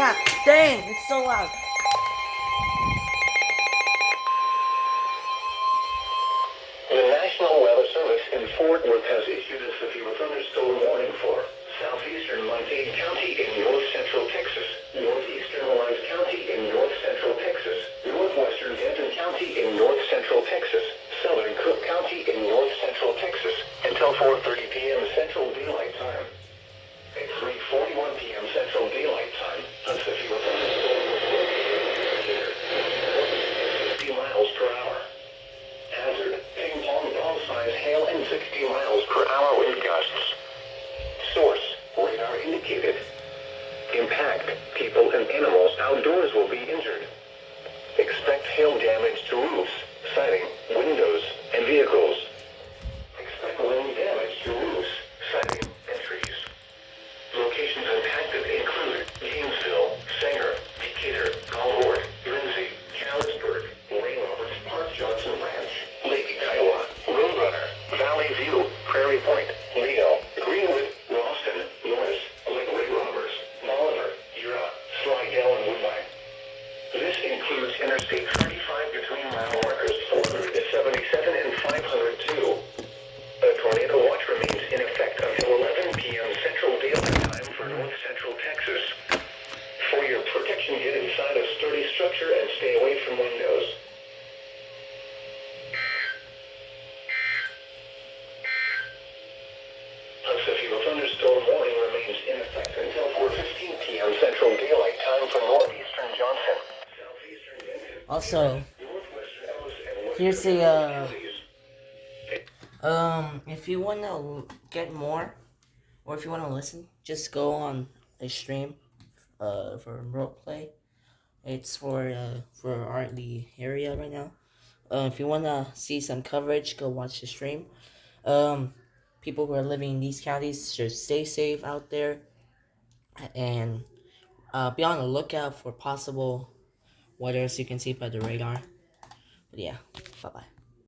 God dang, it's so loud. The National Weather Service in Fort Worth has issued a severe thunderstorm warning for southeastern Lafayette County in north central Texas, northeastern Lawrence County in north central Texas, northwestern Denton County in north central Texas, southern Cook County in north central Texas, until 4:30 p.m. Central Daylight Time. At 3:41 p.m. Central Daylight Time, a severe thunderstorm was considered 50 miles per hour. Hazard, ping pong ball size hail and 60 miles per hour wind gusts. Source, radar indicated. Impact, people and animals outdoors will be injured. Expect hail damage to roofs, siding, windows, and vehicles. Expect wind damage to roofs, siding, and trees. Locations impacted include Gainesville, Sanger, Decatur, Concord, Lindsay, Harrisburg, Ray Roberts Park, Johnson Ranch, Lake Kiowa, Roadrunner, Valley View, Prairie Point, Leo, Greenwood, Ralston, Norris, Lake Ray Roberts, Bolivar, Ura, Slidell, and Woodbine. This includes Interstate 35 between mile markers 477 and 502. A tornado watch remains in effect until 11 p.m. Central Daylight Time for north central Texas. For your protection, get inside a sturdy structure and stay away from windows. A severe thunderstorm warning remains in effect until 4:15 p.m. Central Daylight Time for northeastern Johnson, southeastern Denton, Also, northwestern Ellis, and here's western the counties. if you wanna get more, or if you wanna listen, just go on a stream, for roleplay. It's for the area right now. If you wanna see some coverage, go watch the stream. People who are living in these counties should stay safe out there, and be on the lookout for possible weathers you can see by the radar. But yeah, bye bye.